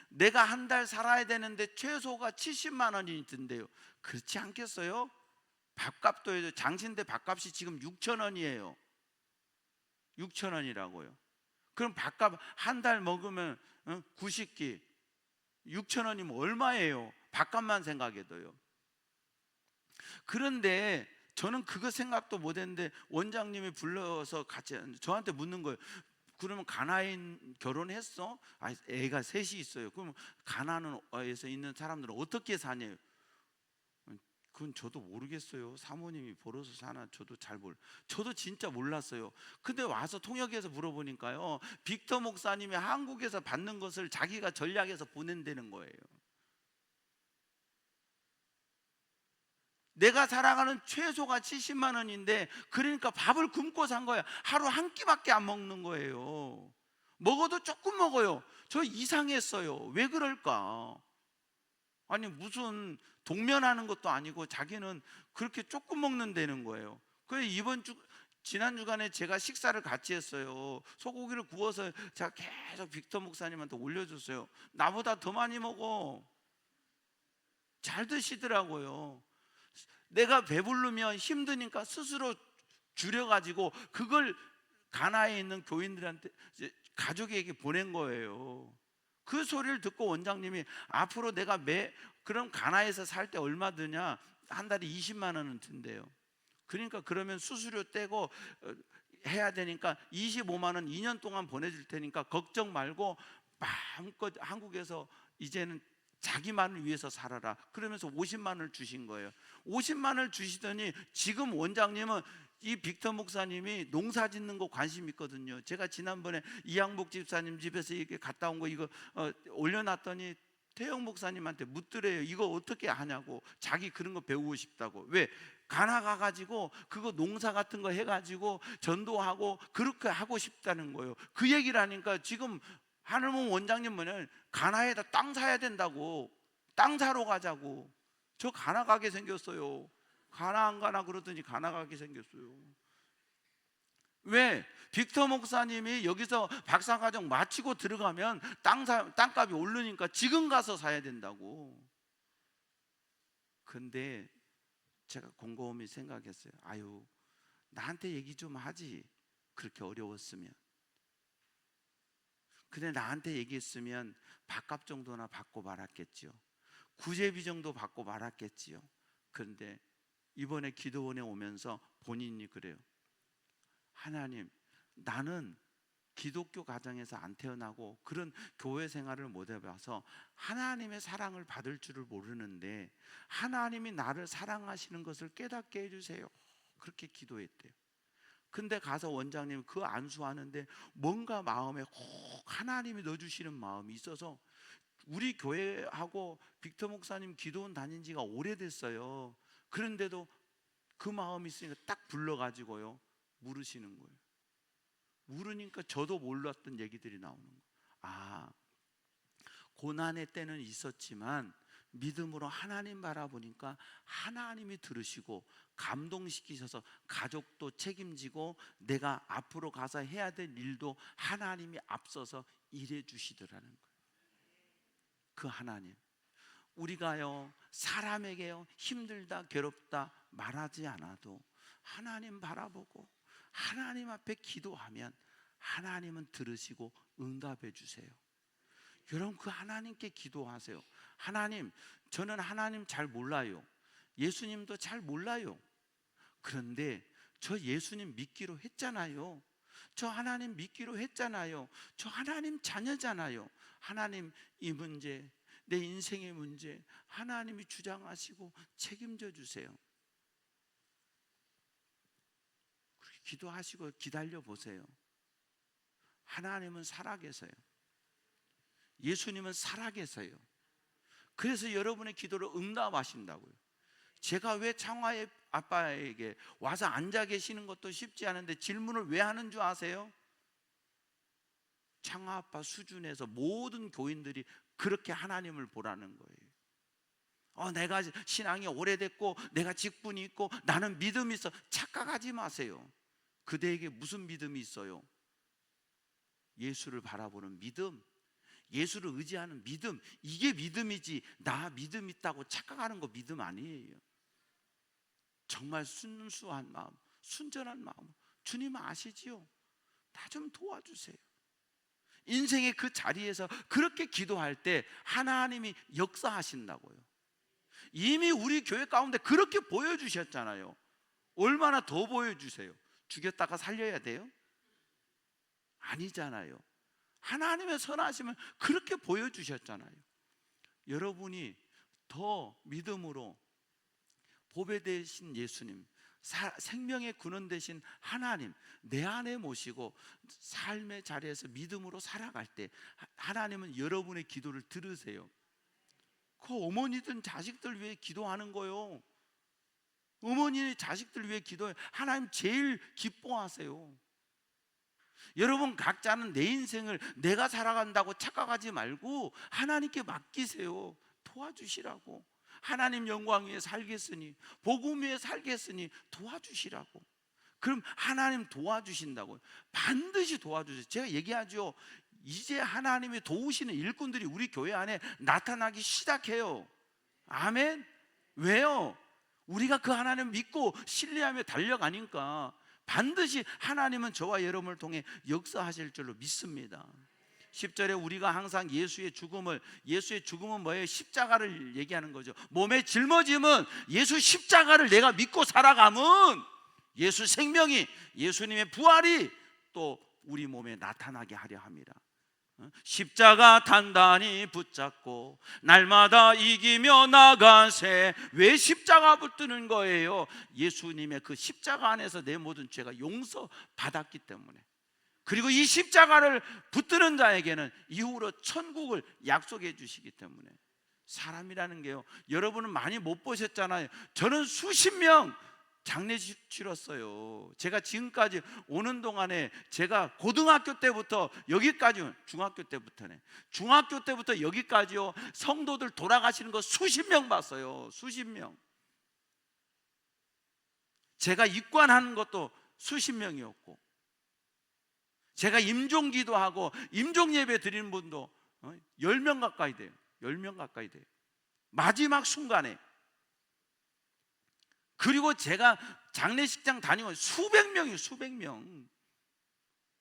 내가 한 달 살아야 되는데 최소가 70만 원이 든대요. 그렇지 않겠어요? 밥값도 해도, 장신대 밥값이 지금 6천 원이에요. 6천 원이라고요. 그럼 밥값 한 달 먹으면 90끼 6천 원이면 얼마예요? 밥값만 생각해도요. 그런데 저는 그거 생각도 못했는데 원장님이 불러서 같이 저한테 묻는 거예요. 그러면 가나인 결혼했어? 애가 셋이 있어요. 그럼 가나안에서 있는 사람들은 어떻게 사냐요? 그건 저도 모르겠어요. 사모님이 벌어서 사나 저도 저도 진짜 몰랐어요. 근데 와서 통역에서 물어보니까요, 빅터 목사님이 한국에서 받는 것을 자기가 전략해서 보낸다는 거예요. 내가 살아가는 최소가 70만 원인데, 그러니까 밥을 굶고 산 거야. 하루 한 끼밖에 안 먹는 거예요. 먹어도 조금 먹어요. 저 이상했어요. 왜 그럴까? 아니 무슨 동면하는 것도 아니고 자기는 그렇게 조금 먹는다는 거예요. 그래서 지난 주간에 제가 식사를 같이 했어요. 소고기를 구워서 제가 계속 빅터 목사님한테 올려줬어요. 나보다 더 많이 먹어. 잘 드시더라고요. 내가 배부르면 힘드니까 스스로 줄여가지고 그걸 가나에 있는 교인들한테, 가족에게 보낸 거예요. 그 소리를 듣고 원장님이, 앞으로 내가 그럼 가나에서 살 때 얼마 드냐? 한 달에 20만 원은 든대요. 그러니까 그러면 수수료 떼고 해야 되니까 25만 원 2년 동안 보내줄 테니까 걱정 말고 마음껏 한국에서 이제는 자기만을 위해서 살아라. 그러면서 50만 원을 주신 거예요. 50만 원을 주시더니 지금 원장님은, 이 빅터 목사님이 농사 짓는 거 관심 있거든요. 제가 지난번에 이양복 집사님 집에서 이렇게 갔다 온 거 이거 올려놨더니 태영 목사님한테 묻더래요. 이거 어떻게 하냐고. 자기 그런 거 배우고 싶다고. 왜? 가나 가가지고 그거 농사 같은 거 해가지고 전도하고 그렇게 하고 싶다는 거예요. 그 얘기를 하니까 지금 하늘문 원장님은 가나에다 땅 사야 된다고, 땅 사러 가자고. 저 가나 가게 생겼어요. 가나 안 가나 그러더니 가나 가게 생겼어요. 왜? 빅터 목사님이 여기서 박사과정 마치고 들어가면 땅값이 오르니까 지금 가서 사야 된다고. 근데 제가 곰곰이 생각했어요. 아유, 나한테 얘기 좀 하지. 그렇게 어려웠으면. 근데 나한테 얘기했으면 밥값 정도나 받고 말았겠지요. 구제비 정도 받고 말았겠지요. 그런데 이번에 기도원에 오면서 본인이 그래요. 하나님, 나는 기독교 가정에서 안 태어나고 그런 교회 생활을 못 해봐서 하나님의 사랑을 받을 줄을 모르는데, 하나님이 나를 사랑하시는 것을 깨닫게 해주세요. 그렇게 기도했대요. 근데 가서 원장님 그 안수하는데 뭔가 마음에 꼭 하나님이 넣어주시는 마음이 있어서, 우리 교회하고 빅터 목사님 기도원 다닌 지가 오래됐어요. 그런데도 그 마음이 있으니까 딱 불러가지고요, 물으시는 거예요. 물으니까 저도 몰랐던 얘기들이 나오는 거예요. 아, 고난의 때는 있었지만 믿음으로 하나님 바라보니까 하나님이 들으시고 감동시키셔서 가족도 책임지고 내가 앞으로 가서 해야 될 일도 하나님이 앞서서 일해 주시더라는 거예요. 그 하나님, 우리가요 사람에게요 힘들다 괴롭다 말하지 않아도 하나님 바라보고 하나님 앞에 기도하면 하나님은 들으시고 응답해 주세요. 여러분, 그 하나님께 기도하세요. 하나님, 저는 하나님 잘 몰라요. 예수님도 잘 몰라요. 그런데 저 예수님 믿기로 했잖아요. 저 하나님 믿기로 했잖아요. 저 하나님 자녀잖아요. 하나님, 이 문제, 내 인생의 문제 하나님이 주장하시고 책임져 주세요. 그렇게 기도하시고 기다려 보세요. 하나님은 살아계세요. 예수님은 살아계세요. 그래서 여러분의 기도를 응답하신다고요. 제가 왜 창화의 아빠에게 와서 앉아 계시는 것도 쉽지 않은데 질문을 왜 하는 줄 아세요? 창화 아빠 수준에서 모든 교인들이 그렇게 하나님을 보라는 거예요. 내가 신앙이 오래됐고 내가 직분이 있고 나는 믿음이 있어. 착각하지 마세요. 그대에게 무슨 믿음이 있어요? 예수를 바라보는 믿음, 예수를 의지하는 믿음, 이게 믿음이지 나 믿음 있다고 착각하는 거 믿음 아니에요. 정말 순수한 마음, 순전한 마음, 주님 아시지요? 나 좀 도와주세요. 인생의 그 자리에서 그렇게 기도할 때 하나님이 역사하신다고요. 이미 우리 교회 가운데 그렇게 보여주셨잖아요. 얼마나 더 보여주세요? 죽였다가 살려야 돼요? 아니잖아요. 하나님의 선하심을 그렇게 보여주셨잖아요. 여러분이 더 믿음으로 보배 되신 예수님, 생명의 근원 되신 하나님 내 안에 모시고 삶의 자리에서 믿음으로 살아갈 때 하나님은 여러분의 기도를 들으세요. 그 어머니든 자식들 위해 기도하는 거요. 어머니 자식들 위해 기도해. 하나님 제일 기뻐하세요. 여러분 각자는 내 인생을 내가 살아간다고 착각하지 말고 하나님께 맡기세요. 도와주시라고. 하나님 영광 위에 살겠으니, 복음 위에 살겠으니 도와주시라고. 그럼 하나님 도와주신다고요. 반드시 도와주세요. 제가 얘기하죠. 이제 하나님이 도우시는 일꾼들이 우리 교회 안에 나타나기 시작해요. 아멘. 왜요? 우리가 그 하나님 믿고 신뢰하며 달려가니까 반드시 하나님은 저와 여러분을 통해 역사하실 줄로 믿습니다. 10절에 우리가 항상 예수의 죽음은 뭐예요? 십자가를 얘기하는 거죠. 몸의 짊어짐은 예수 십자가를 내가 믿고 살아가면 예수 생명이, 예수님의 부활이 또 우리 몸에 나타나게 하려 합니다. 십자가 단단히 붙잡고 날마다 이기며 나가세. 왜 십자가 붙드는 거예요? 예수님의 그 십자가 안에서 내 모든 죄가 용서받았기 때문에. 그리고 이 십자가를 붙드는 자에게는 이후로 천국을 약속해 주시기 때문에. 사람이라는 게요, 여러분은 많이 못 보셨잖아요. 저는 수십 명 장례식 치렀어요. 제가 지금까지 오는 동안에 제가 고등학교 때부터 여기까지, 중학교 때부터 여기까지요, 성도들 돌아가시는 거 수십 명 봤어요. 수십 명. 제가 입관하는 것도 수십 명이었고, 제가 임종기도 하고 임종예배 드리는 분도 10명 가까이 돼요. 10명 가까이 돼요. 마지막 순간에. 그리고 제가 장례식장 다니면 수백 명이에요. 수백 명.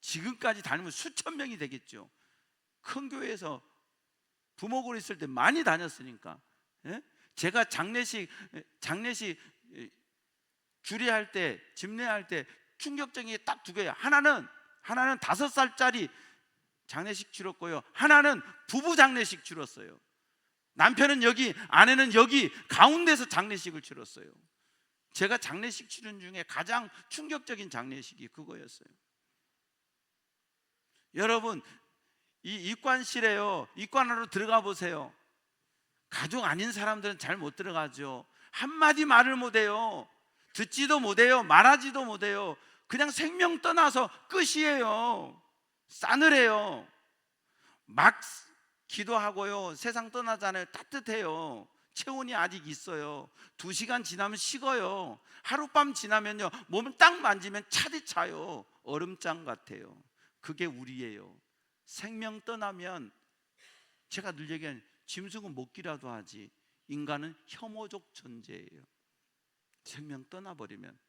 지금까지 다니면 수천 명이 되겠죠. 큰 교회에서 부목으로 있을 때 많이 다녔으니까. 제가 장례식 주례할 때, 집례할 때 충격적인 게 딱 두 개예요. 하나는 5살짜리 장례식 치렀고요, 하나는 부부 장례식 치렀어요. 남편은 여기, 아내는 여기 가운데서 장례식을 치렀어요. 제가 장례식 치른 중에 가장 충격적인 장례식이 그거였어요. 여러분, 이 입관실에요, 입관하러 들어가 보세요. 가족 아닌 사람들은 잘 못 들어가죠. 한마디 말을 못해요. 듣지도 못해요. 말하지도 못해요. 그냥 생명 떠나서 끝이에요. 싸늘해요. 막 기도하고요, 세상 떠나잖아요. 따뜻해요. 체온이 아직 있어요. 2시간 지나면 식어요. 하룻밤 지나면요, 몸을 딱 만지면 차디 차요. 얼음장 같아요. 그게 우리예요. 생명 떠나면, 제가 늘 얘기하는, 짐승은 먹기라도 하지 인간은 혐오적 존재예요. 생명 떠나버리면,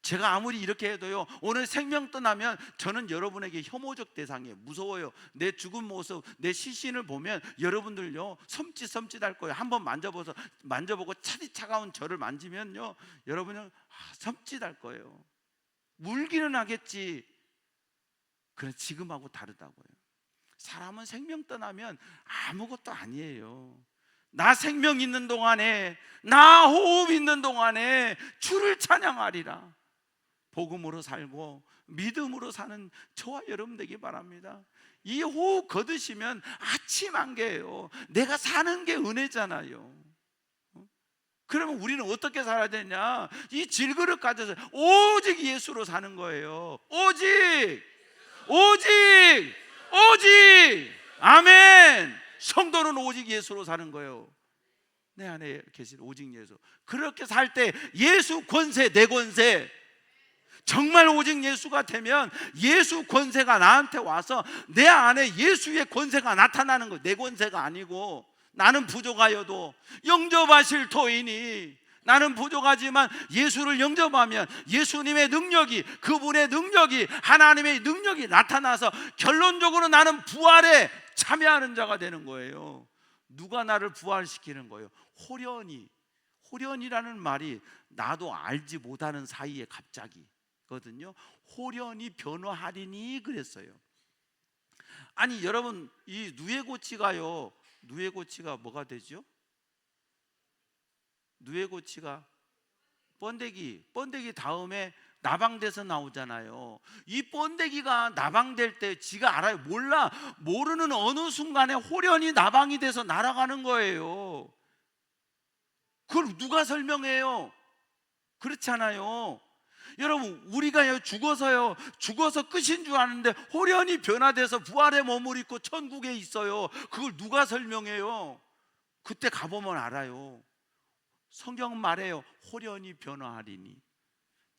제가 아무리 이렇게 해도요, 오늘 생명 떠나면 저는 여러분에게 혐오적 대상이에요. 무서워요. 내 죽은 모습, 내 시신을 보면 여러분들요 섬찟할 거예요. 한번 만져보고 차디 차가운 저를 만지면요, 여러분은 섬찟할 거예요. 물기는 하겠지. 그래, 지금하고 다르다고요. 사람은 생명 떠나면 아무것도 아니에요. 나 생명 있는 동안에, 나 호흡 있는 동안에 주를 찬양하리라. 복음으로 살고 믿음으로 사는 저와 여러분 되기 바랍니다. 이 호흡 거두시면 아침 안개예요. 내가 사는 게 은혜잖아요. 그러면 우리는 어떻게 살아야 되냐? 이 질그릇 가져서 오직 예수로 사는 거예요. 오직 아멘. 성도는 오직 예수로 사는 거예요. 내 안에 계신 오직 예수. 그렇게 살 때 예수 권세, 내 권세, 정말 오직 예수가 되면 예수 권세가 나한테 와서 내 안에 예수의 권세가 나타나는 거예요. 내 권세가 아니고, 나는 부족하여도 영접하실 터이니, 나는 부족하지만 예수를 영접하면 예수님의 능력이, 그분의 능력이, 하나님의 능력이 나타나서 결론적으로 나는 부활에 참여하는 자가 되는 거예요. 누가 나를 부활시키는 거예요? 호련이라는 말이 나도 알지 못하는 사이에 갑자기 거든요. 호련히 변화하리니 그랬어요. 아니 여러분, 이 누에고치가요, 누에고치가 뭐가 되죠? 누에고치가 번데기 다음에 나방돼서 나오잖아요. 이 번데기가 나방될 때 지가 알아요? 몰라. 모르는 어느 순간에 호련히 나방이 돼서 날아가는 거예요. 그걸 누가 설명해요? 그렇잖아요. 여러분, 우리가 죽어서 끝인 줄 아는데 호련히 변화돼서 부활의 몸을 입고 천국에 있어요. 그걸 누가 설명해요? 그때 가보면 알아요. 성경은 말해요. 호련히 변화하리니.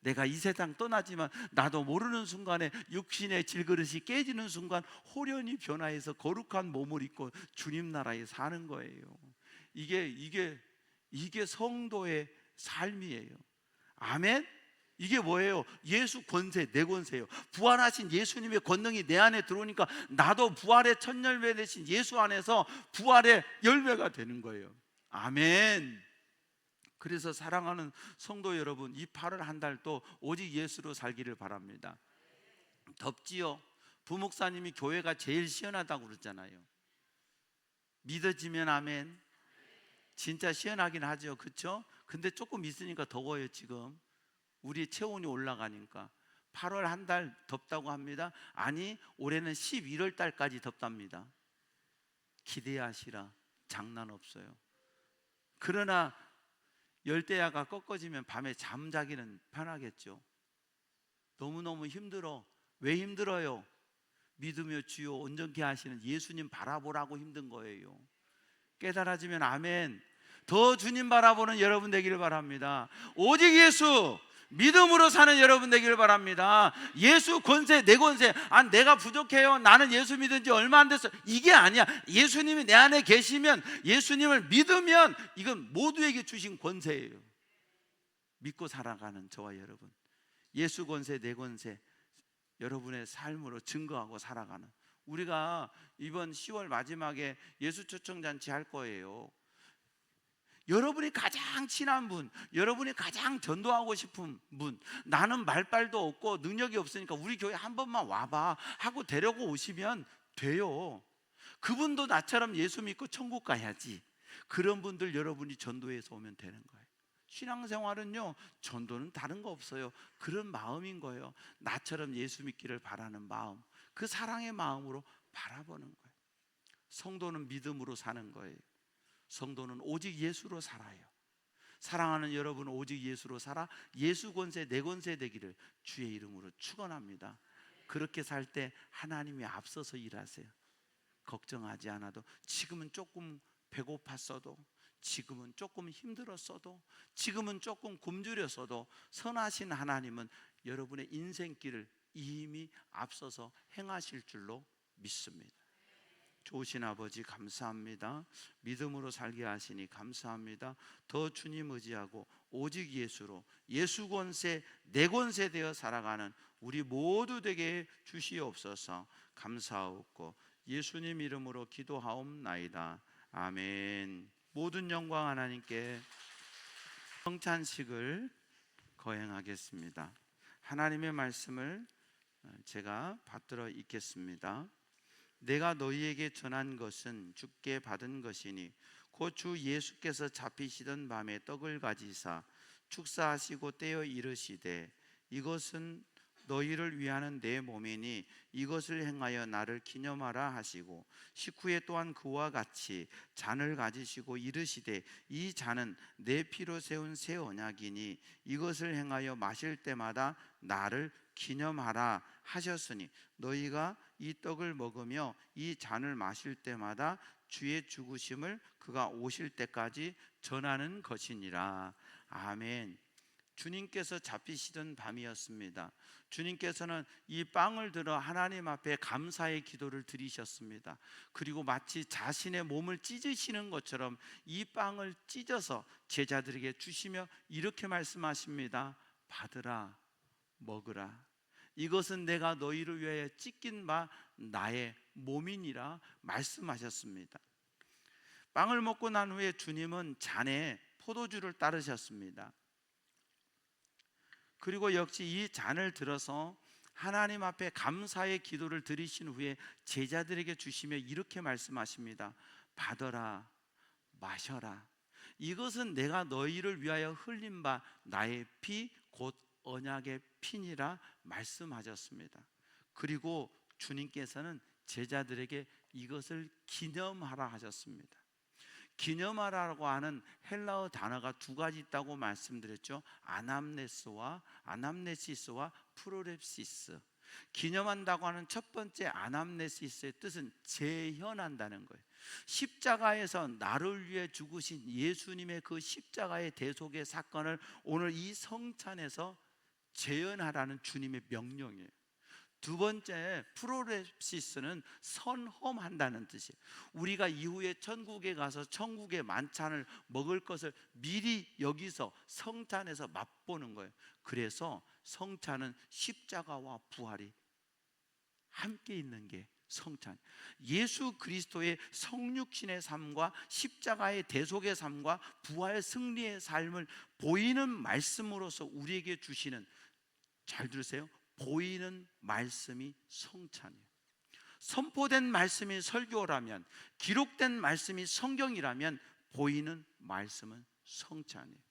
내가 이 세상 떠나지만 나도 모르는 순간에 육신의 질그릇이 깨지는 순간 호련히 변화해서 거룩한 몸을 입고 주님 나라에 사는 거예요. 이게 성도의 삶이에요. 아멘. 이게 뭐예요? 예수 권세, 내 권세예요. 부활하신 예수님의 권능이 내 안에 들어오니까 나도 부활의 첫 열매 되신 예수 안에서 부활의 열매가 되는 거예요. 아멘. 그래서 사랑하는 성도 여러분, 이 8월 한 달도 오직 예수로 살기를 바랍니다. 덥지요? 부목사님이 교회가 제일 시원하다고 그러잖아요. 믿어지면 아멘. 진짜 시원하긴 하죠, 그렇죠? 근데 조금 있으니까 더워요. 지금 우리 체온이 올라가니까 8월 한 달 덥다고 합니다. 아니, 올해는 11월 달까지 덥답니다. 기대하시라. 장난 없어요. 그러나 열대야가 꺾어지면 밤에 잠자기는 편하겠죠. 너무너무 힘들어. 왜 힘들어요? 믿으며 주여 온전케 하시는 예수님 바라보라고 힘든 거예요. 깨달아지면 아멘. 더 주님 바라보는 여러분 되기를 바랍니다. 오직 예수, 믿음으로 사는 여러분 되기를 바랍니다. 예수 권세, 내 권세. 내가 부족해요. 나는 예수 믿은 지 얼마 안 됐어. 이게 아니야. 예수님이 내 안에 계시면, 예수님을 믿으면 이건 모두에게 주신 권세예요. 믿고 살아가는 저와 여러분, 예수 권세, 내 권세, 여러분의 삶으로 증거하고 살아가는, 우리가 이번 10월 마지막에 예수 초청잔치 할 거예요. 여러분이 가장 친한 분, 여러분이 가장 전도하고 싶은 분, 나는 말빨도 없고 능력이 없으니까 우리 교회 한 번만 와봐 하고 데려고 오시면 돼요. 그분도 나처럼 예수 믿고 천국 가야지. 그런 분들 여러분이 전도해서 오면 되는 거예요. 신앙생활은요, 전도는 다른 거 없어요. 그런 마음인 거예요. 나처럼 예수 믿기를 바라는 마음, 그 사랑의 마음으로 바라보는 거예요. 성도는 믿음으로 사는 거예요. 성도는 오직 예수로 살아요. 사랑하는 여러분, 오직 예수로 살아 예수 권세 내 권세 되기를 주의 이름으로 축원합니다. 그렇게 살 때 하나님이 앞서서 일하세요. 걱정하지 않아도, 지금은 조금 배고팠어도, 지금은 조금 힘들었어도, 지금은 조금 굶주렸어도 선하신 하나님은 여러분의 인생길을 이미 앞서서 행하실 줄로 믿습니다. 좋으신 아버지 감사합니다. 믿음으로 살게 하시니 감사합니다. 더 주님 의지하고 오직 예수로 예수 권세 내 권세 되어 살아가는 우리 모두 되게 주시옵소서. 감사하옵고 예수님 이름으로 기도하옵나이다. 아멘. 모든 영광 하나님께. 성찬식을 거행하겠습니다. 하나님의 말씀을 제가 받들어 읽겠습니다. 내가 너희에게 전한 것은 주께 받은 것이니 곧 주 예수께서 잡히시던 밤에 떡을 가지사 축사하시고 떼어 이르시되 이것은 너희를 위하는 내 몸이니 이것을 행하여 나를 기념하라 하시고 식후에 또한 그와 같이 잔을 가지시고 이르시되 이 잔은 내 피로 세운 새 언약이니 이것을 행하여 마실 때마다 나를 기념하라 하셨으니 너희가 이 떡을 먹으며 이 잔을 마실 때마다 주의 죽으심을 그가 오실 때까지 전하는 것이니라. 아멘. 주님께서 잡히시던 밤이었습니다. 주님께서는 이 빵을 들어 하나님 앞에 감사의 기도를 드리셨습니다. 그리고 마치 자신의 몸을 찢으시는 것처럼 이 빵을 찢어서 제자들에게 주시며 이렇게 말씀하십니다. 받으라, 먹으라. 이것은 내가 너희를 위하여 찢긴 바 나의 몸이니라 말씀하셨습니다. 빵을 먹고 난 후에 주님은 잔에 포도주를 따르셨습니다. 그리고 역시 이 잔을 들어서 하나님 앞에 감사의 기도를 드리신 후에 제자들에게 주시며 이렇게 말씀하십니다. 받아라, 마셔라. 이것은 내가 너희를 위하여 흘린 바 나의 피 곧 언약의 피니라 말씀하셨습니다. 그리고 주님께서는 제자들에게 이것을 기념하라 하셨습니다. 기념하라고 하는 헬라어 단어가 두 가지 있다고 말씀드렸죠. 아남네시스와 프로렙시스. 기념한다고 하는 첫 번째 아남네시스의 뜻은 재현한다는 거예요. 십자가에서 나를 위해 죽으신 예수님의 그 십자가의 대속의 사건을 오늘 이 성찬에서 재현하라는 주님의 명령이에요. 두 번째 프로렙시스는 선험한다는 뜻이에요. 우리가 이후에 천국에 가서 천국의 만찬을 먹을 것을 미리 여기서 성찬에서 맛보는 거예요. 그래서 성찬은 십자가와 부활이 함께 있는 게 성찬. 예수 그리스도의 성육신의 삶과 십자가의 대속의 삶과 부활 승리의 삶을 보이는 말씀으로서 우리에게 주시는, 잘 들으세요, 보이는 말씀이 성찬이에요. 선포된 말씀이 설교라면, 기록된 말씀이 성경이라면 보이는 말씀은 성찬이에요.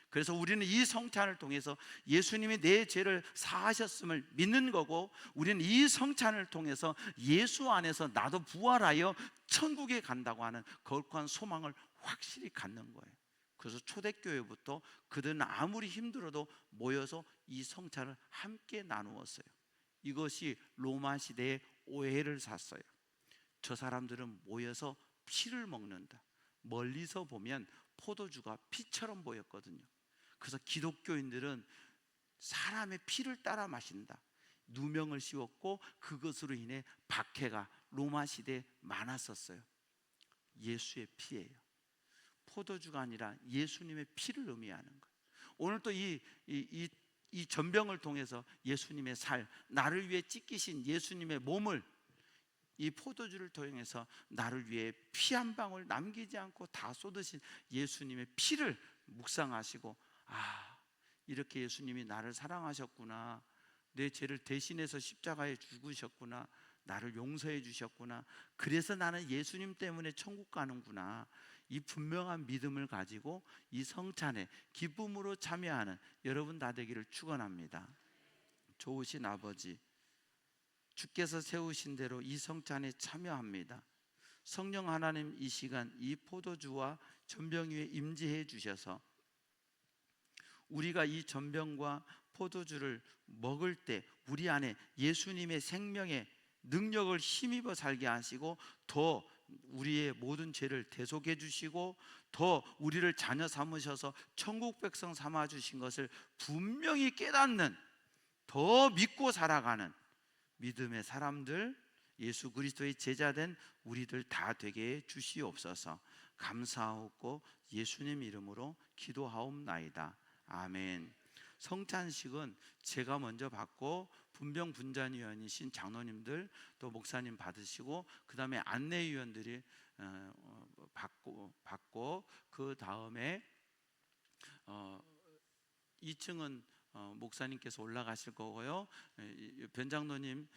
그래서 우리는 이 성찬을 통해서 예수님이 내 죄를 사하셨음을 믿는 거고, 우리는 이 성찬을 통해서 예수 안에서 나도 부활하여 천국에 간다고 하는 거룩한 소망을 확실히 갖는 거예요. 그래서 초대교회부터 그들은 아무리 힘들어도 모여서 이 성찬을 함께 나누었어요. 이것이 로마 시대의 오해를 샀어요. 저 사람들은 모여서 피를 먹는다. 멀리서 보면 포도주가 피처럼 보였거든요. 그래서 기독교인들은 사람의 피를 따라 마신다, 누명을 씌웠고 그것으로 인해 박해가 로마 시대에 많았었어요. 예수의 피예요. 포도주가 아니라 예수님의 피를 의미하는 거예요. 오늘 또 이 전병을 통해서 예수님의 살, 나를 위해 찢기신 예수님의 몸을, 이 포도주를 통해서 나를 위해 피 한 방울 남기지 않고 다 쏟으신 예수님의 피를 묵상하시고, 이렇게 예수님이 나를 사랑하셨구나, 내 죄를 대신해서 십자가에 죽으셨구나, 나를 용서해 주셨구나, 그래서 나는 예수님 때문에 천국 가는구나, 이 분명한 믿음을 가지고 이 성찬에 기쁨으로 참여하는 여러분 다 되기를 축원합니다. 좋으신 아버지, 주께서 세우신 대로 이 성찬에 참여합니다. 성령 하나님, 이 시간 이 포도주와 전병 위에 임재해 주셔서 우리가 이 전병과 포도주를 먹을 때 우리 안에 예수님의 생명의 능력을 힘입어 살게 하시고 더 우리의 모든 죄를 대속해 주시고 더 우리를 자녀 삼으셔서 천국 백성 삼아 주신 것을 분명히 깨닫는, 더 믿고 살아가는 믿음의 사람들, 예수 그리스도의 제자된 우리들 다 되게 해 주시옵소서. 감사하고 예수님 이름으로 기도하옵나이다. 아멘. 성찬식은 제가 먼저 받고 분병분잔위원이신 장로님들 또 목사님 받으시고 그 다음에 안내위원들이 받고 그 다음에 2층은 목사님께서 올라가실 거고요. 변장로님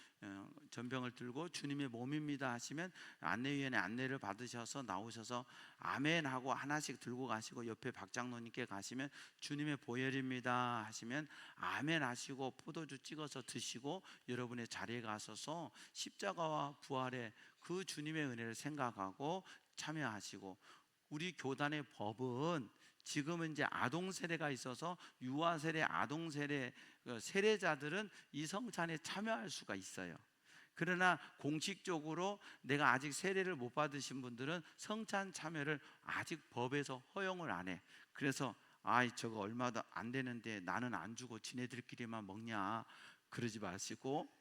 전병을 들고 주님의 몸입니다 하시면 안내위원회 안내를 받으셔서 나오셔서 아멘 하고 하나씩 들고 가시고, 옆에 박장로님께 가시면 주님의 보혈입니다 하시면 아멘 하시고 포도주 찍어서 드시고 여러분의 자리에 가셔서 십자가와 부활의 그 주님의 은혜를 생각하고 참여하시고, 우리 교단의 법은 지금은 이제 아동 세례가 있어서 유아 세례, 아동 세례 세례자들은 이 성찬에 참여할 수가 있어요. 그러나 공식적으로 내가 아직 세례를 못 받으신 분들은 성찬 참여를 아직 법에서 허용을 안 해. 그래서 저거 얼마도 안 되는데 나는 안 주고 지네들끼리만 먹냐, 그러지 마시고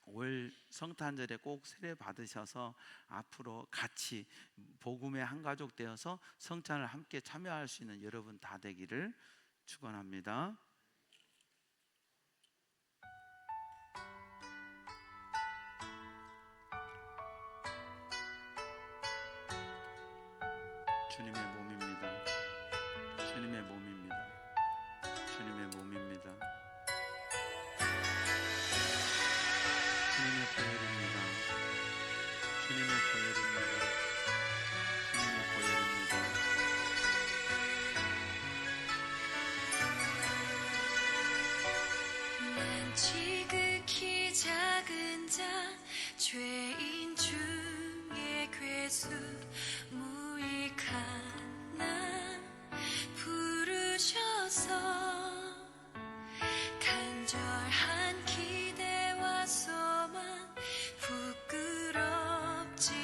올 성탄절에 꼭 세례 받으셔서 앞으로 같이 복음의 한 가족 되어서 성찬을 함께 참여할 수 있는 여러분 다 되기를 축원합니다. 주님의 몸입니다. 주님의 몸입니다. 주님의 몸입니다. 주님의 보혈입니다. 주님의 보혈입니다. 주님의 보혈입니다. 난 지극히 작은 자 죄인 중에 괴수 무익한 나 부르셔서 간절한 기대와 소망 부끄럽지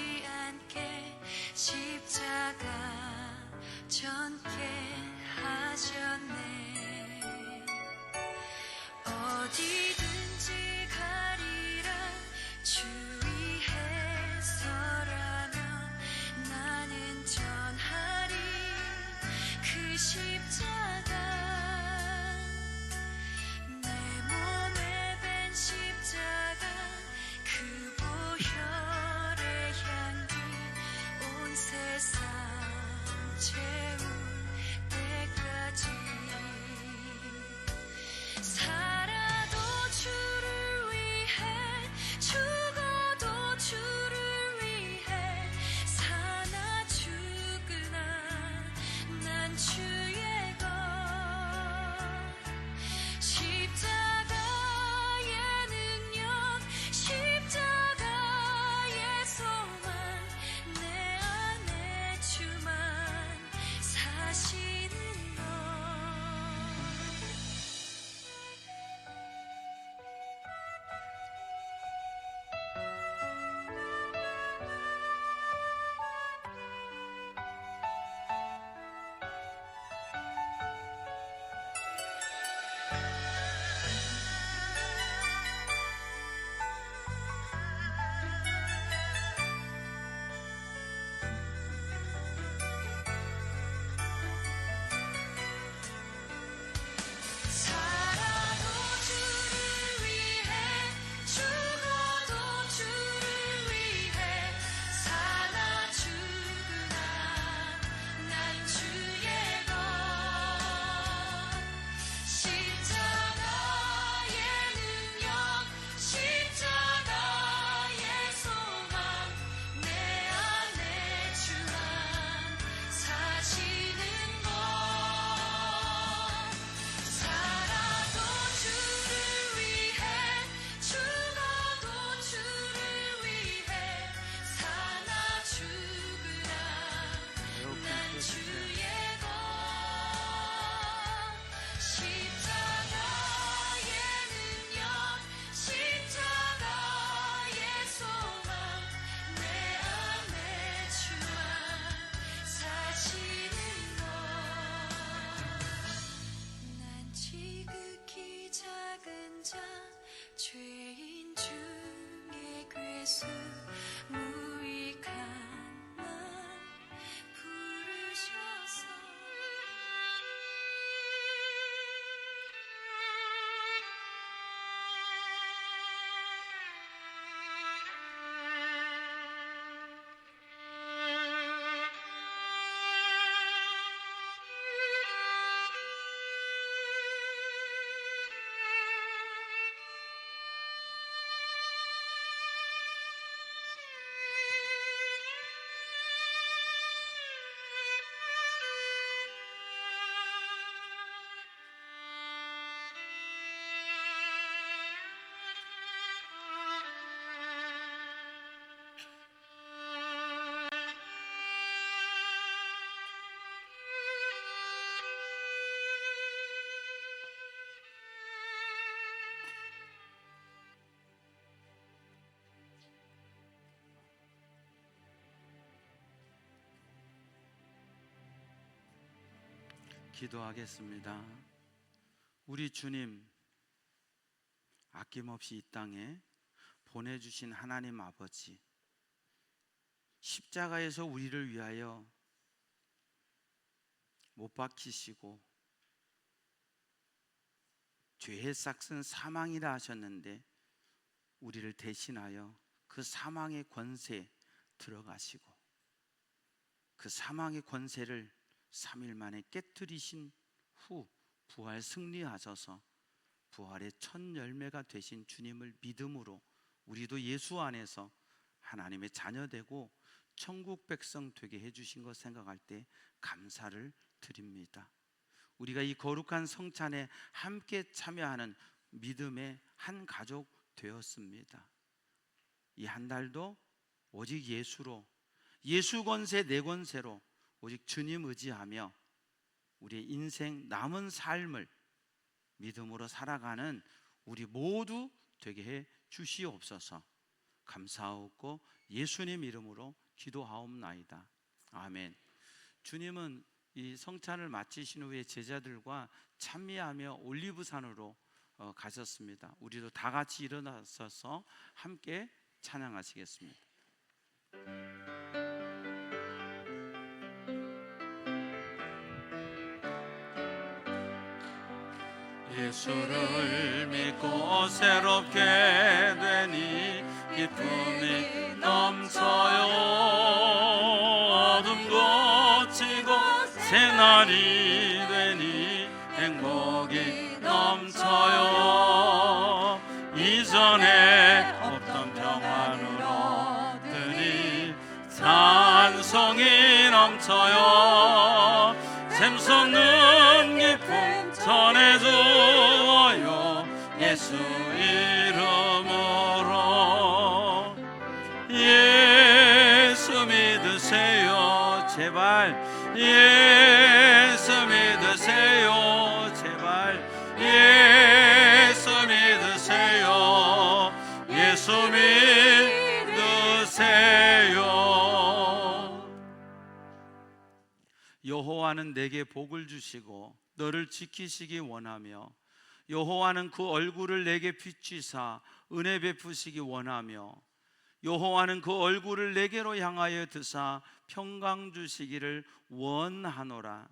기도하겠습니다. 우리 주님, 아낌없이 이 땅에 보내주신 하나님 아버지, 십자가에서 우리를 위하여 못 박히시고 죄의 싹은 사망이라 하셨는데 우리를 대신하여 그 사망의 권세에 들어가시고 그 사망의 권세를 3일 만에 깨뜨리신 후 부활 승리하셔서 부활의 첫 열매가 되신 주님을 믿음으로 우리도 예수 안에서 하나님의 자녀되고 천국 백성 되게 해주신 것 생각할 때 감사를 드립니다. 우리가 이 거룩한 성찬에 함께 참여하는 믿음의 한 가족 되었습니다. 이 한 달도 오직 예수로, 예수 권세 내 권세로 오직 주님 의지하며 우리의 인생 남은 삶을 믿음으로 살아가는 우리 모두 되게 해 주시옵소서. 감사하옵고 예수님 이름으로 기도하옵나이다. 아멘. 주님은 이 성찬을 마치신 후에 제자들과 찬미하며 올리브산으로 가셨습니다. 우리도 다 같이 일어나셔서 함께 찬양하시겠습니다. 예수를 믿고 새롭게 되니 기쁨이 넘쳐요. 어둠 고치고 새날이 되니 행복이 넘쳐요. 이전에 없던 평안을 얻으니 찬송이 넘쳐요. 샘솟는 기쁨 전해주어요. 예수 이름으로. 예수 믿으세요 제발. 예수 믿으세요 제발. 예수 믿으세요. 예수 믿으세요. 여호와는 내게 복을 주시고 너를 지키시기 원하며 여호와는 그 얼굴을 내게 비추사 은혜 베푸시기 원하며 여호와는 그 얼굴을 내게로 향하여 드사 평강 주시기를 원하노라.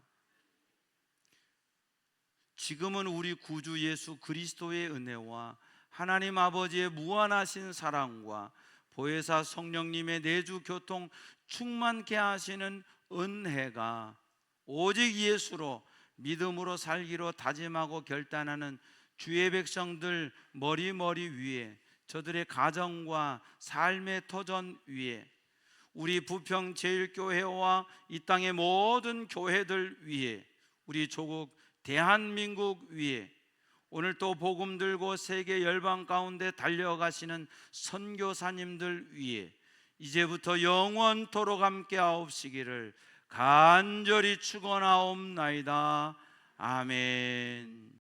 지금은 우리 구주 예수 그리스도의 은혜와 하나님 아버지의 무한하신 사랑과 보혜사 성령님의 내주 교통 충만케 하시는 은혜가 오직 예수로 믿음으로 살기로 다짐하고 결단하는 주의 백성들 머리 위에, 저들의 가정과 삶의 터전 위에, 우리 부평 제일교회와 이 땅의 모든 교회들 위에, 우리 조국 대한민국 위에, 오늘 또 복음 들고 세계 열방 가운데 달려가시는 선교사님들 위에 이제부터 영원토록 함께 하옵시기를 간절히 축원하옵나이다. 아멘.